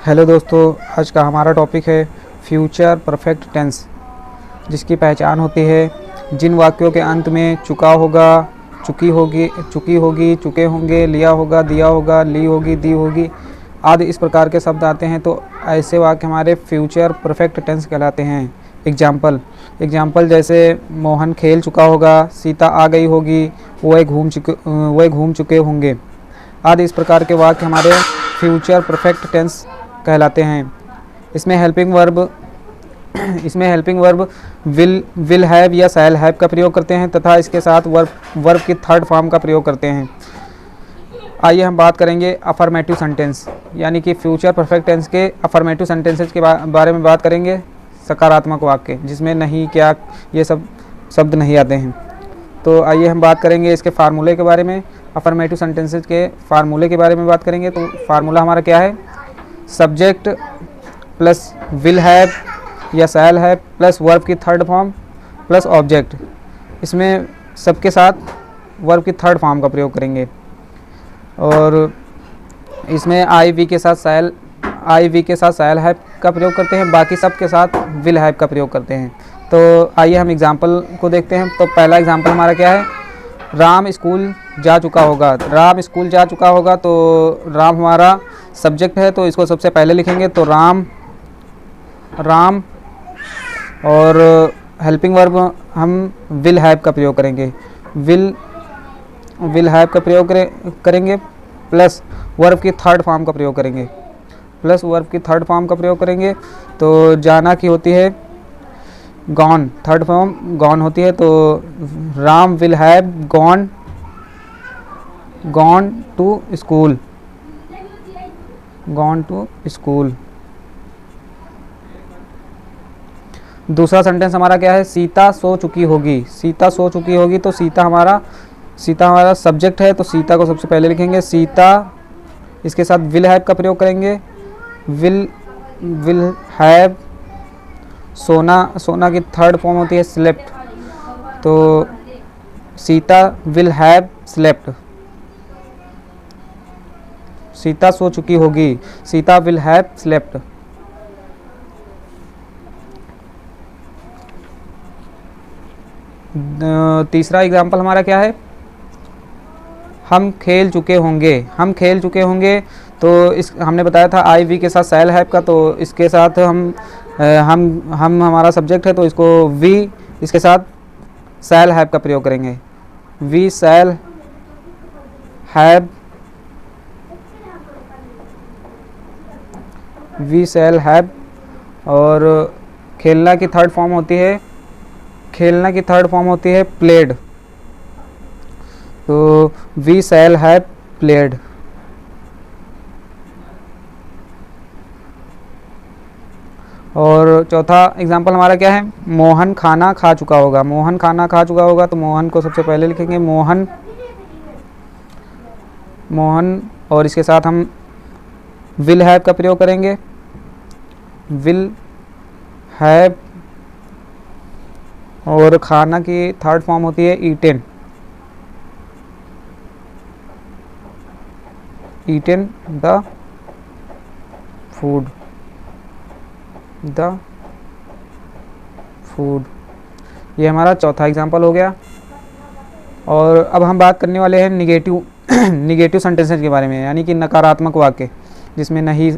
Hello दोस्तों, आज का हमारा टॉपिक है फ्यूचर परफेक्ट टेंस, जिसकी पहचान होती है जिन वाक्यों के अंत में चुका होगा, चुकी होगी, चुके होंगे, लिया होगा, दिया होगा, ली होगी, दी होगी आदि इस प्रकार के शब्द आते हैं, तो ऐसे वाक्य हमारे फ्यूचर परफेक्ट टेंस कहलाते हैं। एग्जाम्पल जैसे मोहन खेल चुका होगा, सीता आ गई होगी, वह घूम चुके होंगे आदि इस प्रकार के वाक्य हमारे फ्यूचर परफेक्ट टेंस कहलाते हैं। इसमें हेल्पिंग वर्ब विल हैव या शैल हैव का प्रयोग करते हैं तथा इसके साथ वर्ब की थर्ड फॉर्म का प्रयोग करते हैं। आइए हम बात करेंगे अफर्मेटिव सेंटेंस, यानी कि फ्यूचर परफेक्ट टेंस के अफर्मेटिव सेंटेंसेस के बारे में बात करेंगे। सकारात्मक वाक्य जिसमें नहीं, क्या, ये सब शब्द नहीं आते हैं। तो आइए हम बात करेंगे इसके फार्मूले के बारे में। अफर्मेटिव सेंटेंसेस के फार्मूले के बारे में बात करेंगे। तो फार्मूला हमारा क्या है? सब्जेक्ट प्लस विल हैव या शैल हैव प्लस वर्ब की थर्ड फॉर्म प्लस ऑब्जेक्ट। इसमें सबके साथ वर्ब की थर्ड फॉर्म का प्रयोग करेंगे और इसमें आई वी के साथ शैल हैव का प्रयोग करते हैं, बाकी सब के साथ विल हैव का प्रयोग करते हैं। तो आइए हम एग्जाम्पल को देखते हैं। तो पहला एग्जाम्पल हमारा क्या है? राम स्कूल जा चुका होगा। तो राम हमारा सब्जेक्ट है, तो इसको सबसे पहले लिखेंगे। तो राम और हेल्पिंग वर्ब हम विल हैव का प्रयोग करेंगे। विल हैव का प्रयोग करेंगे प्लस वर्ब की थर्ड फॉर्म का प्रयोग करेंगे। तो जाना की होती है गॉन, थर्ड फॉर्म गॉन होती है। तो Ram will have gone to school. दूसरा सेंटेंस हमारा क्या है? सीता सो चुकी होगी। तो सीता हमारा सब्जेक्ट है, तो सीता को सबसे पहले लिखेंगे। सीता, इसके साथ विल हैव का प्रयोग करेंगे। विल हैव सोना की थर्ड फॉर्म होती है स्लेप्ट। तो Sita will have slept. Sita सो चुकी होगी, सीता विल हैव स्लेप्ट। तीसरा एग्जाम्पल हमारा क्या है? हम खेल चुके होंगे। तो इस हमने बताया था आई वी के साथ शैल हैव का, तो इसके साथ हम हमारा सब्जेक्ट है, तो इसको वी, इसके साथ शैल हैव का प्रयोग करेंगे। We shall have. और खेलना की थर्ड फॉर्म होती है प्लेड। तो वी शैल हैव प्लेड। और चौथा एग्जाम्पल हमारा क्या है? मोहन खाना खा चुका होगा। तो मोहन को सबसे पहले लिखेंगे। मोहन और इसके साथ हम विल हैव का प्रयोग करेंगे। विल हैव और खाना की थर्ड फॉर्म होती है ईटेन द फूड। ये हमारा चौथा एग्जाम्पल हो गया। और अब हम बात करने वाले हैं निगेटिव सेंटेंसेस के बारे में, यानी कि नकारात्मक वाक्य जिसमें नहीं,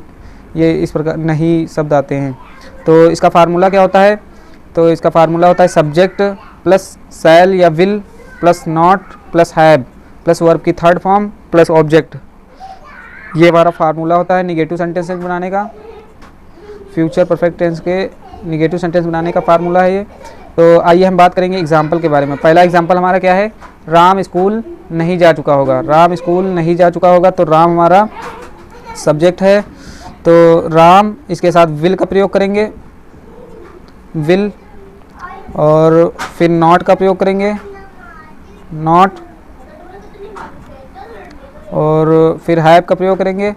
ये इस प्रकार नहीं शब्द आते हैं। तो इसका फार्मूला क्या होता है? तो इसका फार्मूला होता है सब्जेक्ट प्लस शैल या will plus not plus have plus verb की थर्ड फॉर्म प्लस ऑब्जेक्ट। ये हमारा फार्मूला होता है निगेटिव सेंटेंसेस बनाने का। फ्यूचर परफेक्ट टेंस के निगेटिव सेंटेंस बनाने का फार्मूला है ये। तो आइए हम बात करेंगे एग्जाम्पल के बारे में। पहला एग्जाम्पल हमारा क्या है? राम स्कूल नहीं जा चुका होगा। तो राम हमारा सब्जेक्ट है, तो राम, इसके साथ विल का प्रयोग करेंगे, विल, और फिर नॉट का प्रयोग करेंगे, नॉट, और फिर हैव का प्रयोग करेंगे,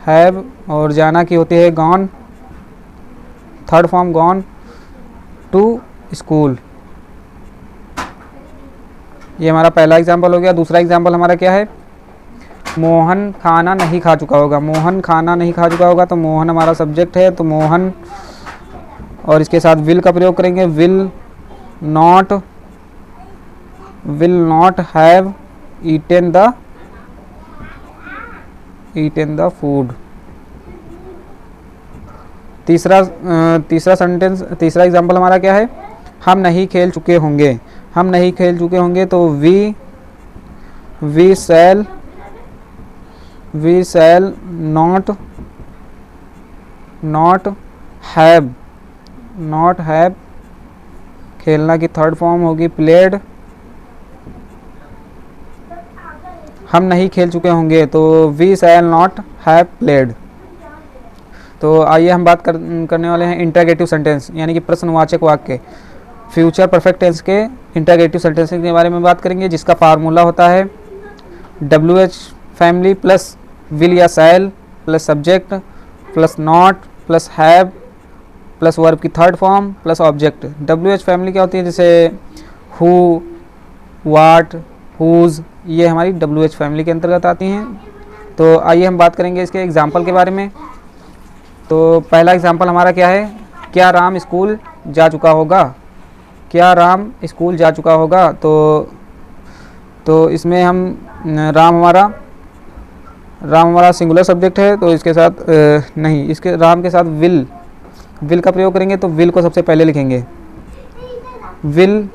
हैव, और जाना की होती है gone, third form gone to school. ये हमारा पहला एग्जाम्पल हो गया। दूसरा एग्जाम्पल हमारा क्या है? मोहन खाना नहीं खा चुका होगा, मोहन खाना नहीं खा चुका होगा, तो मोहन हमारा सब्जेक्ट है, तो मोहन, और इसके साथ विल का प्रयोग करेंगे, will not have eaten the food. तीसरा सेंटेंस, तीसरा एग्जाम्पल हमारा क्या है, हम नहीं खेल चुके होंगे, हम नहीं खेल चुके होंगे, तो वी शैल नॉट हैव, खेलना की थर्ड फॉर्म होगी प्लेड, हम नहीं खेल चुके होंगे, तो we shall not have played. तो आइए हम बात करने वाले हैं इंटरगेटिव सेंटेंस, यानी कि प्रश्नवाचक वाक्य, फ्यूचर परफेक्ट टेंस के इंटरगेटिव सेंटेंस के बारे में बात करेंगे, जिसका फार्मूला होता है WH फैमिली प्लस विल या shall plus subject plus not plus have plus verb की third form plus object. WH family क्या होती है, जैसे हु, वाट, हुज, ये हमारी WH फैमिली के अंतर्गत आती हैं। तो आइए हम बात करेंगे इसके एग्जाम्पल के बारे में। तो पहला एग्जाम्पल हमारा क्या है, क्या राम स्कूल जा चुका होगा, क्या राम स्कूल जा चुका होगा, तो इसमें हम राम हमारा सिंगुलर सब्जेक्ट है, तो इसके साथ नहीं, इसके राम के साथ विल का प्रयोग करेंगे, तो विल को सबसे पहले लिखेंगे, विल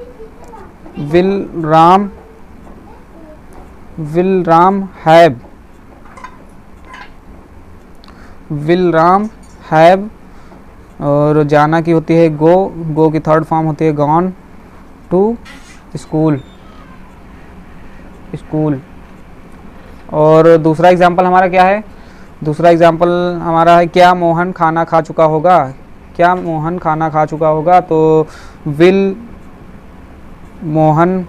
राम हैव, और जाना की होती है गो की थर्ड फॉर्म होती है गॉन टू स्कूल। और दूसरा एग्जाम्पल हमारा क्या है, दूसरा एग्जाम्पल हमारा है क्या मोहन खाना खा चुका होगा, क्या मोहन खाना खा चुका होगा, तो will Mohan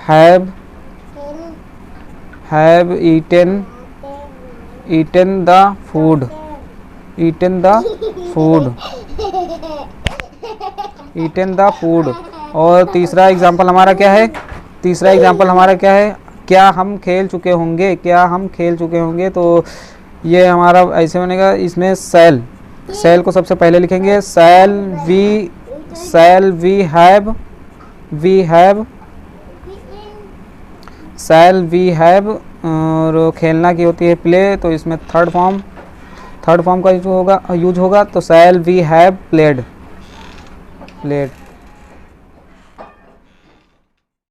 have eaten the food, और तीसरा एग्जाम्पल हमारा क्या है, क्या हम खेल चुके होंगे, तो ये हमारा ऐसे बनेगा, इसमें शैल को सबसे पहले लिखेंगे, शैल वी हैव, और खेलना की होती है प्ले, तो इसमें थर्ड फॉर्म का यूज होगा, तो शैल वी हैव प्लेड।